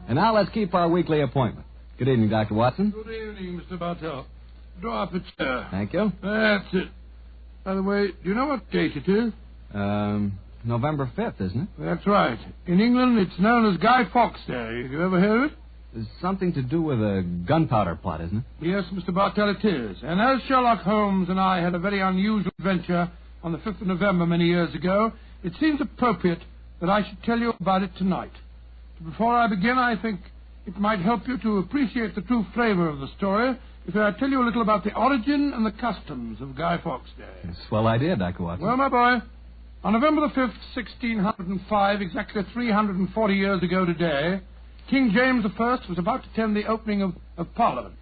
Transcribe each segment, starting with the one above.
And now let's keep our weekly appointment. Good evening, Dr. Watson. Good evening, Mr. Bartell. Draw up a chair. Thank you. That's it. By the way, do you know what date it is? November 5th, isn't it? That's right. In England, it's known as Guy Fawkes Day. Have you ever heard of it? It's something to do with a gunpowder plot, isn't it? Yes, Mr. Bartell, it is. And as Sherlock Holmes and I had a very unusual adventure on the 5th of November many years ago, it seems appropriate that I should tell you about it tonight. Before I begin, I think it might help you to appreciate the true flavor of the story if I tell you a little about the origin and the customs of Guy Fawkes Day. It's a swell idea, Dr. Watson. Well, my boy, on November the 5th, 1605, exactly 340 years ago today, King James I was about to attend the opening of Parliament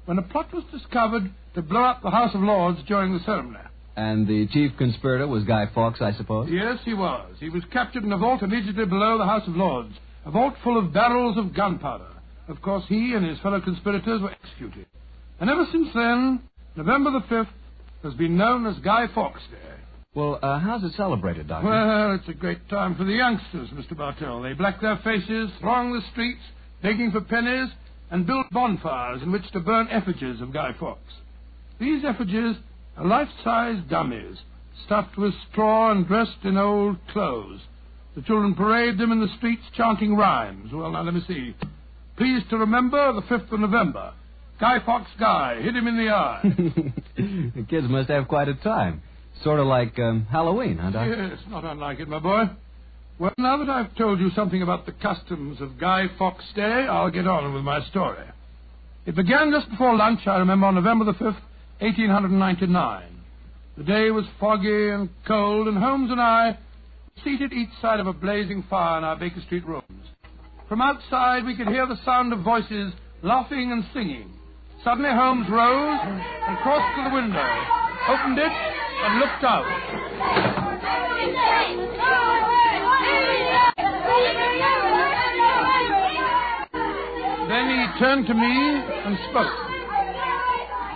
when a plot was discovered to blow up the House of Lords during the ceremony. And the chief conspirator was Guy Fawkes, I suppose? Yes, he was. He was captured in a vault immediately below the House of Lords, a vault full of barrels of gunpowder. Of course, he and his fellow conspirators were executed. And ever since then, November the 5th has been known as Guy Fawkes Day. Well, how's it celebrated, Doctor? Well, it's a great time for the youngsters, Mr. Bartell. They black their faces, throng the streets, begging for pennies, and build bonfires in which to burn effigies of Guy Fawkes. These effigies are life-size dummies, stuffed with straw and dressed in old clothes. The children parade them in the streets chanting rhymes. Well, now, let me see. Please to remember the 5th of November. Guy Fawkes Guy, hit him in the eye. The kids must have quite a time. Sort of like Halloween, huh, Doctor? Yes, not unlike it, my boy. Well, now that I've told you something about the customs of Guy Fawkes Day, I'll get on with my story. It began just before lunch, I remember, on November the 5th, 1899. The day was foggy and cold, and Holmes and I seated each side of a blazing fire in our Baker Street rooms. From outside, we could hear the sound of voices laughing and singing. Suddenly, Holmes rose and crossed to the window, opened it, and looked out. Then he turned to me and spoke.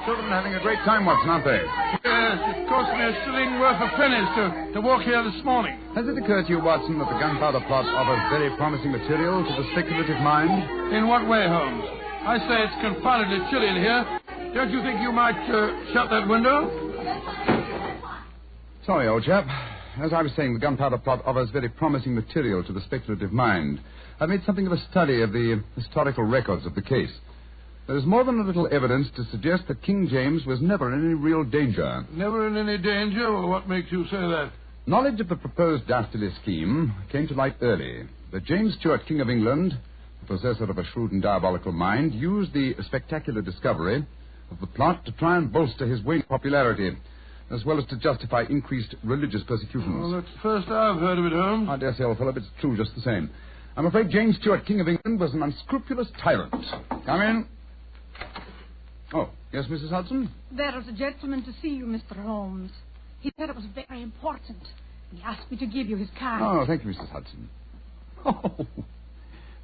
Children having a great time, Watson, aren't they? Yes, it cost me a shilling worth of pennies to walk here this morning. Has it occurred to you, Watson, that the gunpowder plot offers very promising material to the speculative mind? In what way, Holmes? I say it's confoundedly chilly in here. Don't you think you might shut that window? Sorry, old chap. As I was saying, the gunpowder plot offers very promising material to the speculative mind. I've made something of a study of the historical records of the case. There is more than a little evidence to suggest that King James was never in any real danger. Never in any danger? Well, what makes you say that? Knowledge of the proposed dastardly scheme came to light early. That James Stuart, King of England, the possessor of a shrewd and diabolical mind, used the spectacular discovery of the plot to try and bolster his waning popularity, as well as to justify increased religious persecutions. Well, that's the first I've heard of it, Holmes. I dare say, old fellow, but it's true just the same. I'm afraid James Stuart, King of England, was an unscrupulous tyrant. Come in. Oh, yes, Mrs. Hudson? There is a gentleman to see you, Mr. Holmes. He said it was very important. He asked me to give you his card. Oh, thank you, Mrs. Hudson. Oh,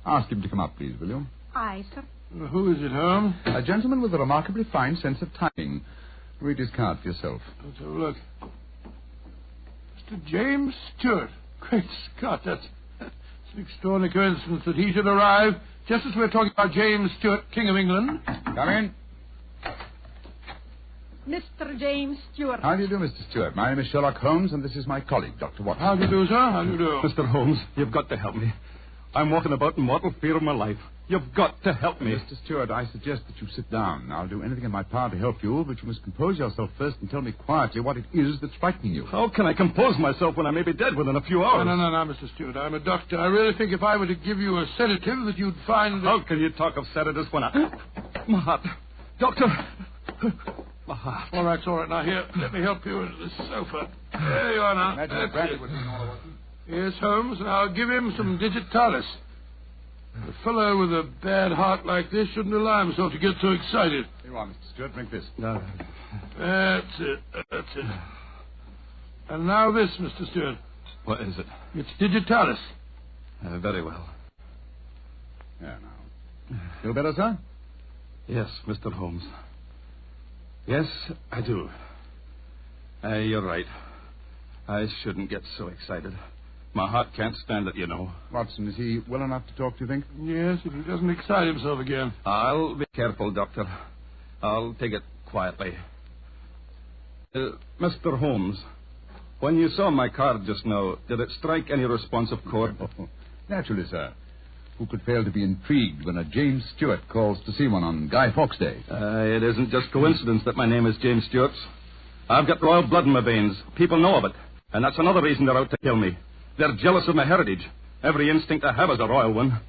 ask him to come up, please, will you? Aye, sir. Who is it, Holmes? A gentleman with a remarkably fine sense of timing. Read his card for yourself. Let's have a look. Mr. James Stuart. Great Scott, that's an extraordinary coincidence that he should arrive just as we're talking about James Stuart, King of England. Come in. Mr. James Stuart. How do you do, Mr. Stuart? My name is Sherlock Holmes, and this is my colleague, Dr. Watson. How do you do, sir? How do you do? Mr. Holmes, you've got to help me. I'm walking about in mortal fear of my life. You've got to help me. Mr. Stuart, I suggest that you sit down. I'll do anything in my power to help you, but you must compose yourself first and tell me quietly what it is that's frightening you. How can I compose myself when I may be dead within a few hours? No, Mr. Stuart. I'm a doctor. I really think if I were to give you a sedative that you'd find... How can you talk of sedatives when I... My heart. Doctor. My heart. All right, it's all right. Now, here, let me help you into this sofa. There you are now. Imagine if Bradley would know all of them. Yes, Holmes, and I'll give him some digitalis. A fellow with a bad heart like this shouldn't allow himself to get so excited. Here you are, Mr. Stuart. Drink this. No. That's it. And now this, Mr. Stuart. What is it? It's digitalis. Very well. There now. Feel better, sir? Yes, Mr. Holmes. Yes, I do. You're right. I shouldn't get so excited. My heart can't stand it, you know. Watson, is he well enough to talk, do you think? Yes, if he doesn't excite himself again. I'll be careful, Doctor. I'll take it quietly. Mr. Holmes, when you saw my card just now, did it strike any responsive chord? Oh, naturally, sir. Who could fail to be intrigued when a James Stewart calls to see one on Guy Fawkes Day? It isn't just coincidence that my name is James Stewart. I've got royal blood in my veins. People know of it. And that's another reason they're out to kill me. They're jealous of my heritage. Every instinct I have is a royal one.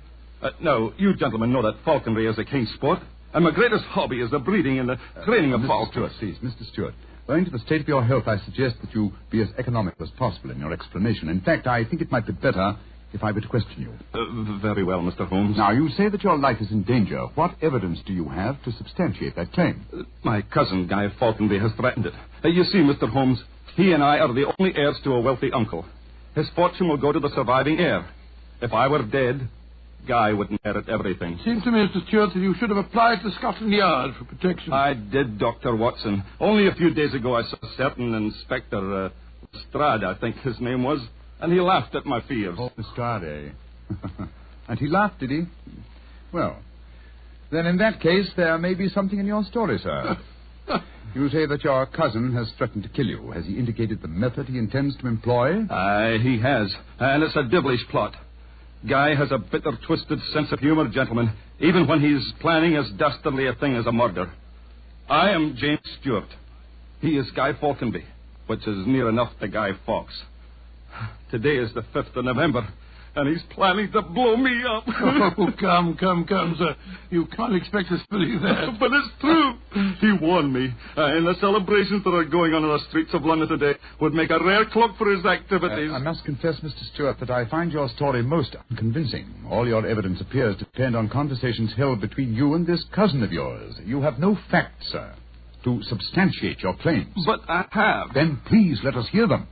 Now, you gentlemen know that falconry is a king's sport. And my greatest hobby is the breeding and the training of falcons. Stewart, please, Mr. Stewart. Owing to the state of your health, I suggest that you be as economical as possible in your explanation. In fact, I think it might be better if I were to question you. Very well, Mr. Holmes. Now, you say that your life is in danger. What evidence do you have to substantiate that claim? My cousin, Guy Falconby, has threatened it. You see, Mr. Holmes, he and I are the only heirs to a wealthy uncle. His fortune will go to the surviving heir. If I were dead, Guy would inherit everything. Seems to me, Mr. Stewart, that you should have applied to Scotland Yard for protection. I did, Dr. Watson. Only a few days ago I saw a certain Inspector Strad, I think his name was, and he laughed at my fears. Oh, Strade. And he laughed, did he? Well, then in that case, there may be something in your story, sir. You say that your cousin has threatened to kill you. Has he indicated the method he intends to employ? He has, and it's a devilish plot. Guy has a bitter, twisted sense of humor, gentlemen, even when he's planning as dastardly a thing as a murder. I am James Stewart. He is Guy Falconby, which is near enough to Guy Fawkes. Today is the 5th of November, and he's planning to blow me up. Oh, come, sir. You can't expect us to believe that. But it's true. He warned me. And the celebrations that are going on in the streets of London today would make a rare cloak for his activities. I must confess, Mr. Stewart, that I find your story most unconvincing. All your evidence appears to depend on conversations held between you and this cousin of yours. You have no facts, sir, to substantiate your claims. But I have. Then please let us hear them.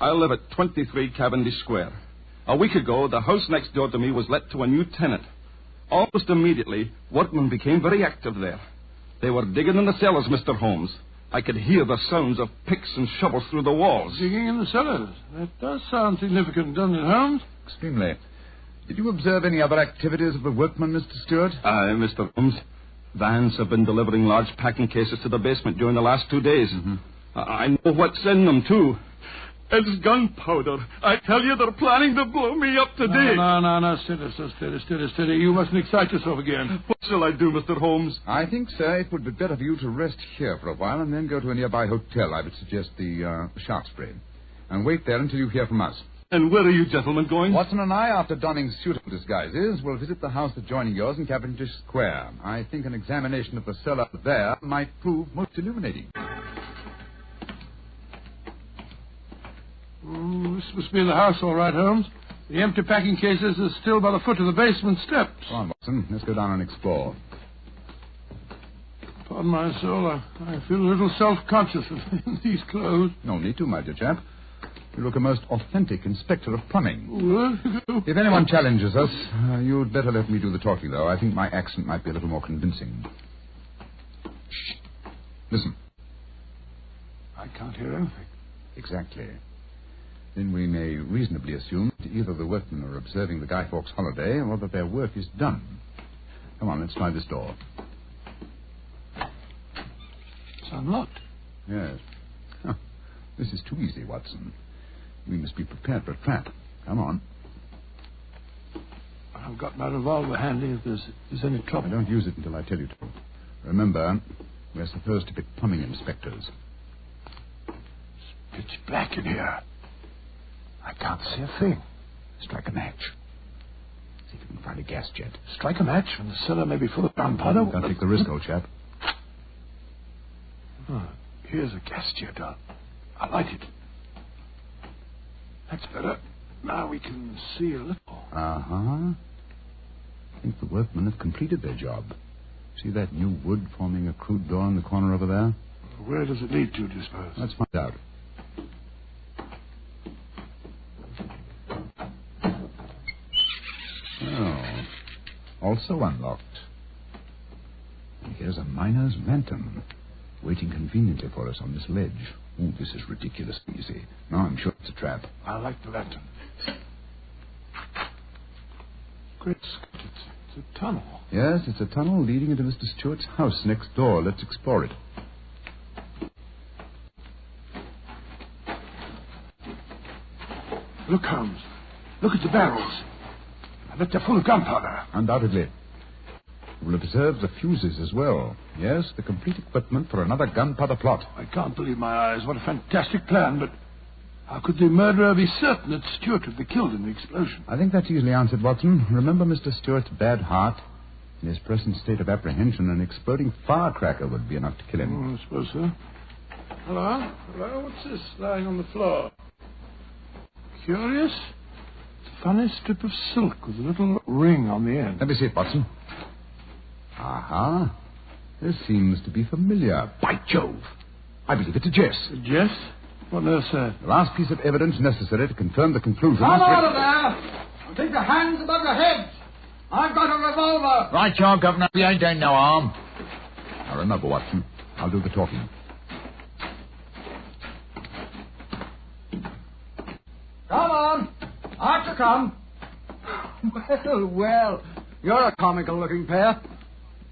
I live at 23 Cavendish Square. A week ago, the house next door to me was let to a new tenant. Almost immediately, workmen became very active there. They were digging in the cellars, Mr. Holmes. I could hear the sounds of picks and shovels through the walls. Digging in the cellars? That does sound significant, doesn't it, Holmes? Extremely. Did you observe any other activities of the workmen, Mr. Stewart? Mr. Holmes. Vans have been delivering large packing cases to the basement during the last 2 days. Mm-hmm. I know what's in them, too. It's gunpowder. I tell you, they're planning to blow me up today. No. Steady. You mustn't excite yourself again. What shall I do, Mr. Holmes? I think, sir, it would be better for you to rest here for a while and then go to a nearby hotel. I would suggest the Shaftesbury. And wait there until you hear from us. And where are you gentlemen going? Watson and I, after donning suitable disguises, will visit the house adjoining yours in Cavendish Square. I think an examination of the cellar there might prove most illuminating. This must be the house, all right, Holmes. The empty packing cases are still by the foot of the basement steps. Come on, Watson. Let's go down and explore. Upon my soul, I feel a little self-conscious in these clothes. No need to, my dear chap. You look a most authentic inspector of plumbing. What? If anyone challenges us, you'd better let me do the talking, though. I think my accent might be a little more convincing. Shh. Listen. I can't hear anything. Exactly. Then we may reasonably assume that either the workmen are observing the Guy Fawkes holiday or that their work is done. Come on, let's try this door. It's unlocked. Yes. Huh. This is too easy, Watson. We must be prepared for a trap. Come on. I've got my revolver handy if there's any trouble. Don't use it until I tell you to. Remember, we're supposed to be plumbing inspectors. It's pitch black in here. I can't see a thing. Strike a match. See if you can find a gas jet. Strike a match when the cellar may be full of gunpowder? Don't take the risk, old chap. Oh, here's a gas jet. I'll light it. That's better. Now we can see a little. Uh-huh. I think the workmen have completed their job. See that new wood forming a crude door in the corner over there? Where does it lead to, do you suppose? Let's find out. Oh, also unlocked. And here's a miner's lantern, waiting conveniently for us on this ledge. Ooh, this is ridiculously easy. No, I'm sure it's a trap. I like the lantern. Great Scott, it's a tunnel. Yes, it's a tunnel leading into Mr. Stewart's house next door. Let's explore it. Look, Holmes. Look at the barrels. I bet they're full of gunpowder. Undoubtedly. You will observe the fuses as well. Yes, the complete equipment for another gunpowder plot. I can't believe my eyes. What a fantastic plan, but how could the murderer be certain that Stewart would be killed in the explosion? I think that's easily answered, Watson. Remember Mr. Stewart's bad heart? In his present state of apprehension, an exploding firecracker would be enough to kill him. I suppose so. Hello? Hello? What's this lying on the floor? Curious. It's a funny strip of silk with a little ring on the end. Let me see it, Watson. Aha. This seems to be familiar. By Jove! I believe it's a Jess. A Jess? What nurse said? The last piece of evidence necessary to confirm the conclusion... Come out of there! And keep your hands above your heads! I've got a revolver! Right, John, Governor. We ain't done no harm. Now remember, Watson, I'll do the talking. Come on! Out you come! Well, you're a comical-looking pair.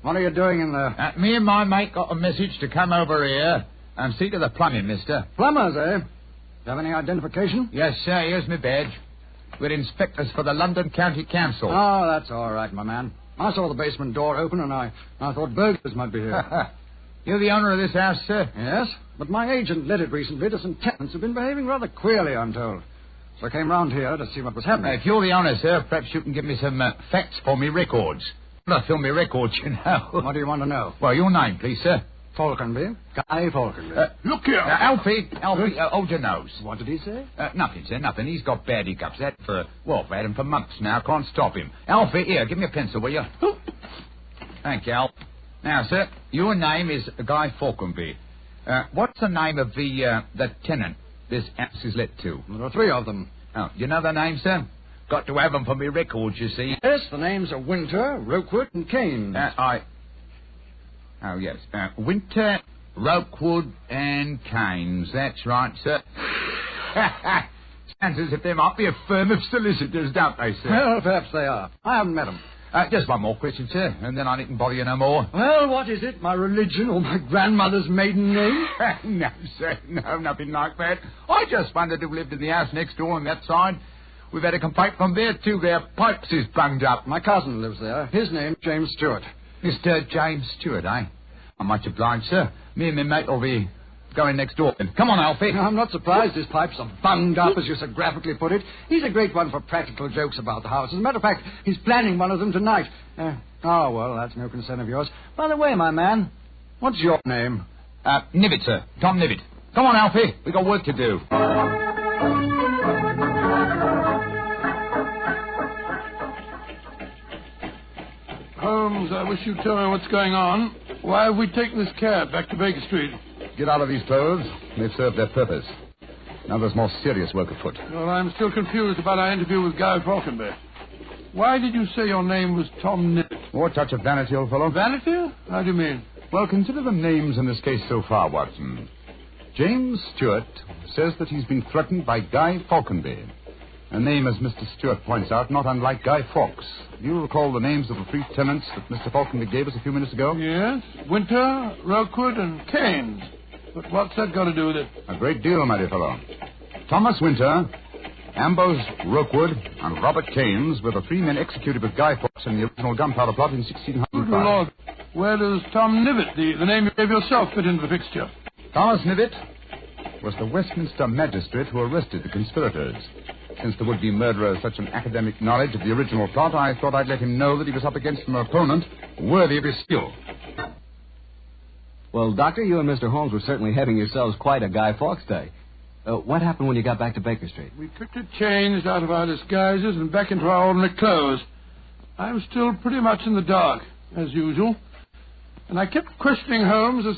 What are you doing in there? Me and my mate got a message to come over here and see to the plumbing, mister. Plumbers, eh? Do you have any identification? Yes, sir. Here's my badge. We're inspectors for the London County Council. Oh, that's all right, my man. I saw the basement door open, and I thought burglars might be here. You're the owner of this house, sir? Yes, but my agent let it recently to some tenants who've been behaving rather queerly, I'm told. So I came round here to see what was happening. If you're the owner, sir, perhaps you can give me some facts for me records. Not film me records, you know. What do you want to know? Well, your name, please, sir. Falconby. Guy Falconby. Look here. Alfie, hold your nose. What did he say? Nothing, sir, nothing. He's got bad hiccups. I've had him for months now. Can't stop him. Alfie, here, give me a pencil, will you? Thank you, Al. Now, sir, your name is Guy Falconby. What's the name of the tenant this house is let to? There are three of them. Oh, you know the name, sir? Got to have them for me records, you see. Yes, the names are Winter, Rokewood, and Keynes. Oh, yes. Winter, Rokewood, and Keynes. That's right, sir. Sounds as if they might be a firm of solicitors, don't they, sir? Well, perhaps they are. I haven't met them. Just one more question, sir, and then I needn't bother you no more. Well, what is it? My religion or my grandmother's maiden name? No, sir. No, nothing like that. I just wondered who lived in the house next door on that side. We've had a complaint from there, too. Their pipes is bunged up. My cousin lives there. His name's James Stewart. Mr. James Stewart, eh? I'm much obliged, sir. Me and my mate will be going next door. Come on, Alfie. I'm not surprised his pipes are bunged up, as you so graphically put it. He's a great one for practical jokes about the house. As a matter of fact, he's planning one of them tonight. Well, that's no concern of yours. By the way, my man, what's your name? Nibbit, sir. Tom Nibbit. Come on, Alfie. We got work to do. Holmes, I wish you'd tell me what's going on. Why have we taken this cab back to Baker Street? Get out of these clothes. They've served their purpose. Now there's more serious work afoot. Well, I'm still confused about our interview with Guy Falconby. Why did you say your name was Tom Nibbit? More touch of vanity, old fellow. Vanity? How do you mean? Well, consider the names in this case so far, Watson. James Stewart says that he's been threatened by Guy Falconby. A name, as Mr. Stewart points out, not unlike Guy Fawkes. Do you recall the names of the three tenants that Mr. Falconby gave us a few minutes ago? Yes. Winter, Rokewood, and Keynes. But what's that got to do with it? A great deal, my dear fellow. Thomas Winter, Ambrose Rokewood, and Robert Keynes were the three men executed with Guy Fawkes in the original gunpowder plot in 1605. Good Lord. Where does Tom Nibbit, the name you gave yourself, fit into the fixture? Thomas Nibbit was the Westminster magistrate who arrested the conspirators. Since the would-be murderer has such an academic knowledge of the original plot, I thought I'd let him know that he was up against an opponent worthy of his skill. Well, Doctor, you and Mr. Holmes were certainly having yourselves quite a Guy Fawkes day. What happened when you got back to Baker Street? We quickly changed out of our disguises and back into our ordinary clothes. I was still pretty much in the dark, as usual. And I kept questioning Holmes as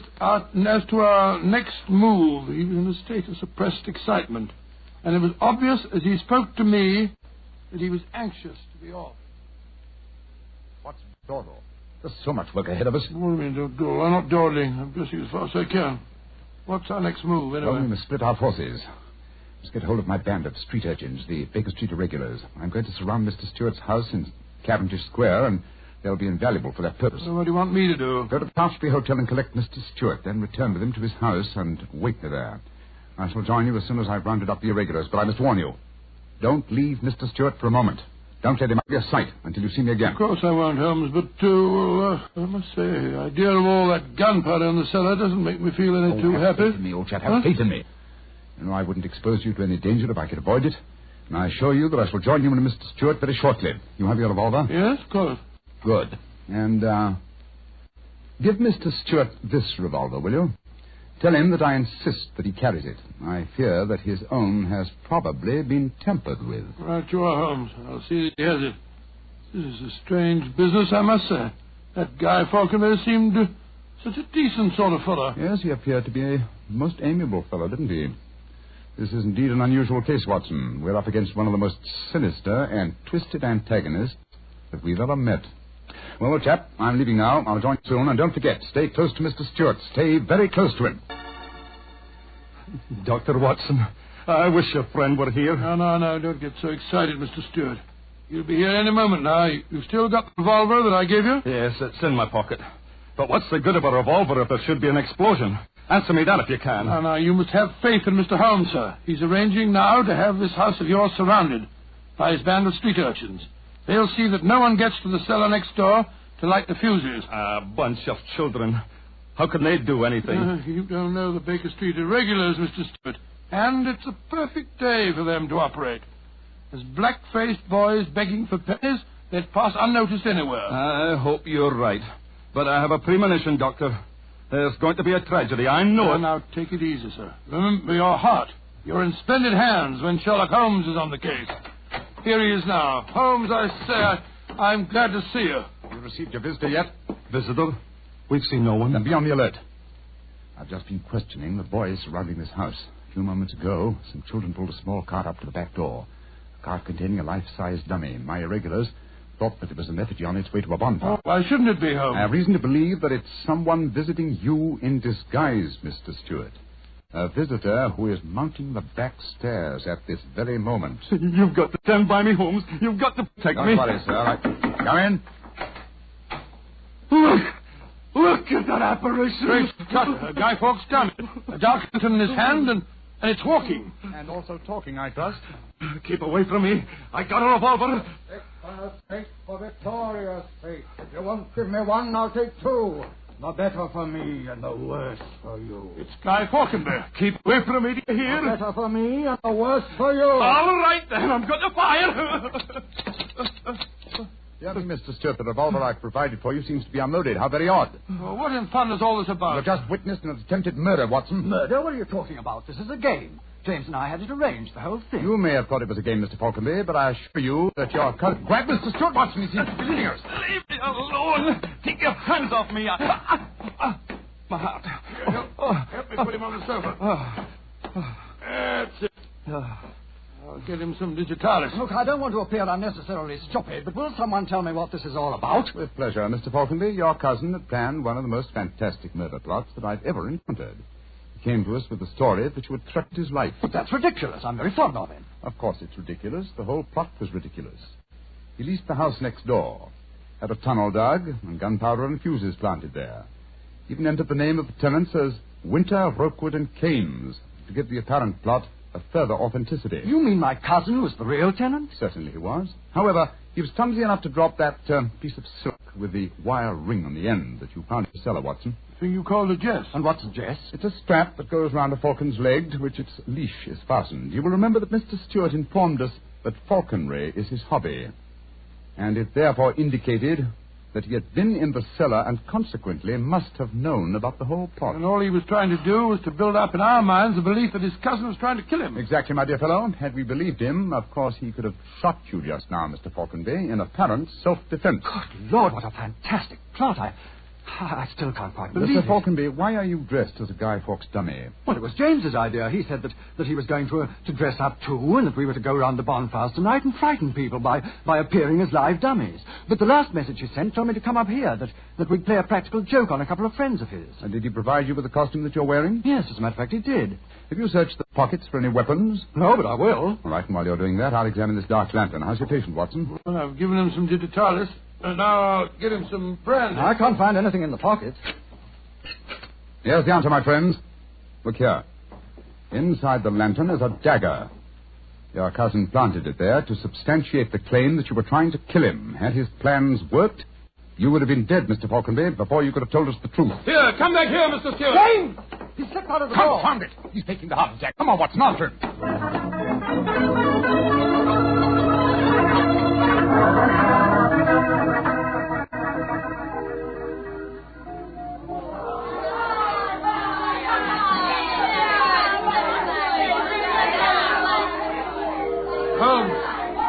to our next move. He was in a state of suppressed excitement. And it was obvious as he spoke to me that he was anxious to be off. What's dawdle? There's so much work ahead of us. What do you mean, don't dawdle? I'm not dawdling. I'm dressing as fast as I can. What's our next move, anyway? Well, we must split our forces. Let's get hold of my band of street urchins, the Baker Street irregulars. I'm going to surround Mr. Stewart's house in Cavendish Square, and they'll be invaluable for that purpose. So what do you want me to do? Go to the Palsbury Hotel and collect Mr. Stewart, then return with him to his house and wait me there. I shall join you as soon as I've rounded up the irregulars, but I must warn you. Don't leave Mr. Stewart for a moment. Don't let him out of your sight until you see me again. Of course I won't, Holmes, but, I must say, the idea of all that gunpowder in the cellar doesn't make me feel any too happy. Have faith in me, old chap. Have faith in me. You know, I wouldn't expose you to any danger if I could avoid it. And I assure you that I shall join you and Mr. Stewart very shortly. You have your revolver? Yes, of course. Good. And, give Mr. Stewart this revolver, will you? Tell him that I insist that he carries it. I fear that his own has probably been tampered with. Right you are, Holmes. I'll see that he has it. This is a strange business, I must say. That guy Falconer seemed such a decent sort of fellow. Yes, he appeared to be a most amiable fellow, didn't he? This is indeed an unusual case, Watson. We're up against one of the most sinister and twisted antagonists that we've ever met. Well, old chap, I'm leaving now. I'll join you soon. And don't forget, stay close to Mr. Stewart. Stay very close to him. Dr. Watson, I wish your friend were here. No, don't get so excited, Mr. Stewart. You'll be here any moment now. You still got the revolver that I gave you? Yes, it's in my pocket. But what's the good of a revolver if there should be an explosion? Answer me that if you can. No, you must have faith in Mr. Holmes, sir. He's arranging now to have this house of yours surrounded by his band of street urchins. They'll see that no one gets to the cellar next door to light the fuses. A bunch of children. How can they do anything? You don't know the Baker Street irregulars, Mr. Stewart. And it's a perfect day for them to operate. As black-faced boys begging for pennies, they'd pass unnoticed anywhere. I hope you're right. But I have a premonition, Doctor. There's going to be a tragedy. I know it. Now, take it easy, sir. Remember your heart. You're in splendid hands when Sherlock Holmes is on the case. Here he is now. Holmes, I say, I'm glad to see you. You received your visitor yet? Visitor? We've seen no one. Then be on the alert. I've just been questioning the boys surrounding this house. A few moments ago, some children pulled a small cart up to the back door. A cart containing a life-size dummy. My irregulars thought that it was an effigy on its way to a bonfire. Why shouldn't it be, Holmes? I have reason to believe that it's someone visiting you in disguise, Mr. Stewart. A visitor who is mounting the back stairs at this very moment. You've got to stand by me, Holmes. You've got to protect me. Don't worry, sir. Come in. Look at that apparition. Great Scott, Guy Fawkes done it. A dark lantern in his hand, and it's walking. And also talking, I trust. Keep away from me. I got a revolver. Take for Victoria's sake. If you won't give me one, I'll take two. The better for me and the worse for you. It's Guy Falkenberg. Keep away from me, do you hear? The better for me and the worse for you. All right, then. I'm going to fire. Young Mr. Stewart, the revolver I've provided for you seems to be unloaded. How very odd. Well, what in fun is all this about? You've just witnessed an attempted murder, Watson. Murder? What are you talking about? This is a game. James and I had it arranged, the whole thing. You may have thought it was a game, Mr. Falconby, but I assure you that you're... Grab Mr. Stewart, Watson. He seems to be leading us. Leave me alone. Take your hands off me. My heart. Help me put him on the sofa. That's it. I'll get him some digitalis. Look, I don't want to appear unnecessarily stupid, but will someone tell me what this is all about? With pleasure, Mr. Falconby. Your cousin had planned one of the most fantastic murder plots that I've ever encountered. He came to us with a story which would threaten his life. But that's ridiculous. I'm very fond of him. Of course it's ridiculous. The whole plot was ridiculous. He leased the house next door, had a tunnel dug, and gunpowder and fuses planted there. Even entered the name of the tenants as Winter, Rokewood, and Kames to give the apparent plot a further authenticity. You mean my cousin was the real tenant? Certainly he was. However, he was clumsy enough to drop that piece of silk with the wire ring on the end that you found in the cellar, Watson. Thing you called a jest. And what's a jest? It's a strap that goes round a falcon's leg to which its leash is fastened. You will remember that Mr. Stewart informed us that falconry is his hobby, and it therefore indicated that he had been in the cellar and consequently must have known about the whole plot. And all he was trying to do was to build up in our minds the belief that his cousin was trying to kill him. Exactly, my dear fellow. Had we believed him, of course he could have shot you just now, Mr. Falconby, in apparent self-defense. Good Lord, what a fantastic plot. I still can't quite Mr. believe it. Falconby, why are you dressed as a Guy Fawkes dummy? Well, it was James's idea. He said that he was going to dress up too, and that we were to go round the bonfires tonight and frighten people by appearing as live dummies. But the last message he sent told me to come up here, that we'd play a practical joke on a couple of friends of his. And did he provide you with the costume that you're wearing? Yes, as a matter of fact, he did. Have you searched the pockets for any weapons? No, but I will. All right, and while you're doing that, I'll examine this dark lantern. How's your patient, Watson? Well, I've given him some digitalis, and now I'll get him some brandy. I can't find anything in the pockets. Here's the answer, my friends. Look here. Inside the lantern is a dagger. Your cousin planted it there to substantiate the claim that you were trying to kill him. Had his plans worked, you would have been dead, Mr. Falconby, before you could have told us the truth. Here, come back here, Mr. Stewart. James! He slipped out of the door. Confound it! He's taking the heart attack. Come on, Watson, answer him.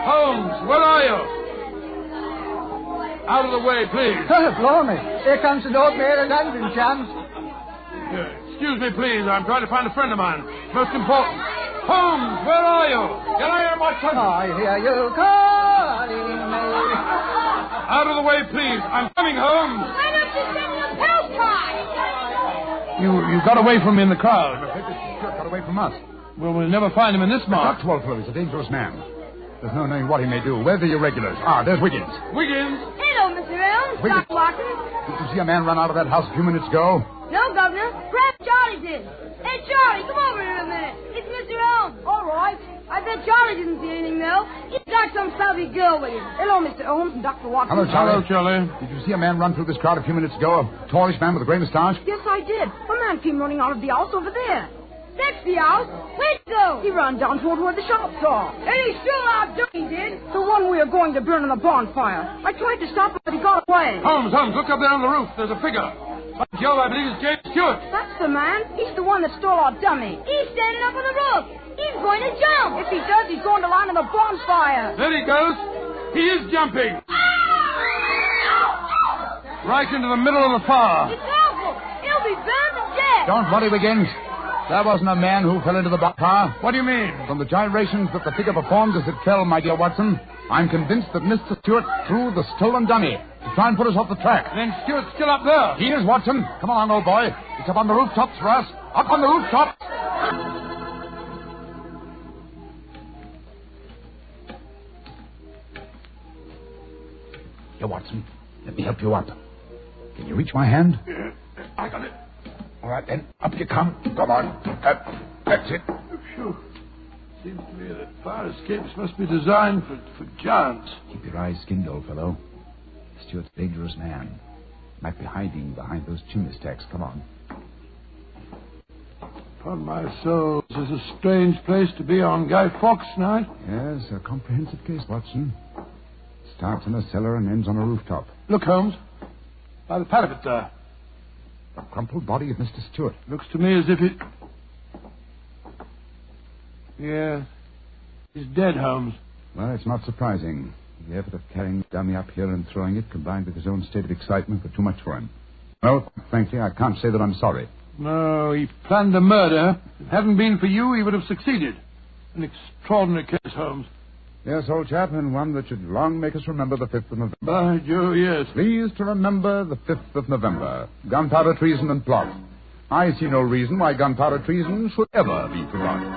Holmes, where are you? Out of the way, please. Blimey. Here comes the Lord Mayor of London, chums. Excuse me, please. I'm trying to find a friend of mine. Most important. Holmes, where are you? Get out here, Watson. I hear you calling me. Out of the way, please. I'm coming, Holmes. Why don't you send your postcard? You got away from me in the crowd. Stuart got away from us. Well, we'll never find him in this mark. Dr. Walpole is a dangerous man. There's no knowing what he may do. Where are the irregulars? There's Wiggins. Wiggins? Hello, Mr. Holmes. Wiggins. Dr. Watson. Did you see a man run out of that house a few minutes ago? No, Governor. Perhaps Charlie did. Hey, Charlie, come over here a minute. It's Mr. Holmes. All right. I bet Charlie didn't see anything, though. He's got some savvy girl with him. Hello, Mr. Holmes and Dr. Watson. Hello, Charlie. Hello, Charlie. Did you see a man run through this crowd a few minutes ago? A tallish man with a gray moustache? Yes, I did. A man came running out of the house over there. That's the house. Where'd he go? He ran down toward where the shops are. And he's still out doing, did? The one we are going to burn in the bonfire. I tried to stop him, but he got away. Holmes, look up there on the roof. There's a figure. By Jove, I believe it's James Stewart. That's the man. He's the one that stole our dummy. He's standing up on the roof. He's going to jump. If he does, he's going to land in the bonfire. There he goes. He is jumping. Right into the middle of the fire. It's awful. He'll be burned to death. Don't worry, Wiggins. That wasn't a man who fell into the bonfire. What do you mean? From the gyrations that the figure performed as it fell, my dear Watson, I'm convinced that Mr. Stewart threw the stolen dummy to try and put us off the track. Then Stewart's still up there. He is, Watson. Come along, old boy. It's up on the rooftops for us. Up on the rooftops. Here, Watson. Let me help you up. Can you reach my hand? I got it. All right, then. Up you come. Come on. That's it. Phew. Seems to me that fire escapes must be designed for giants. Keep your eyes skinned, old fellow. Stewart's a dangerous man. Might be hiding behind those chimney stacks. Come on. Upon my soul, this is a strange place to be on Guy Fawkes night. Yes, a comprehensive case, Watson. Starts in a cellar and ends on a rooftop. Look, Holmes. By the pad of it there. The crumpled body of Mr. Stewart. Looks to me as if it... Yeah. He's dead, Holmes. Well, it's not surprising. The effort of carrying the dummy up here and throwing it, combined with his own state of excitement, were too much for him. Well, frankly, I can't say that I'm sorry. No, he planned a murder. If it hadn't been for you, he would have succeeded. An extraordinary case, Holmes. Yes, old chap, and one that should long make us remember the 5th of November. By Jove, yes. Please to remember the 5th of November. Gunpowder treason and plot. I see no reason why gunpowder treason should ever be forgotten.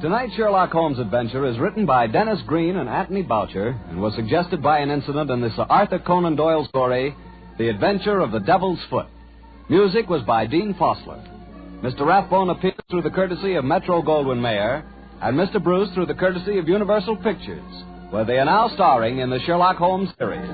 Tonight's Sherlock Holmes adventure is written by Dennis Green and Anthony Boucher and was suggested by an incident in the Sir Arthur Conan Doyle story, The Adventure of the Devil's Foot. Music was by Dean Fossler. Mr. Rathbone appears through the courtesy of Metro-Goldwyn-Mayer, and Mr. Bruce through the courtesy of Universal Pictures, where they are now starring in the Sherlock Holmes series.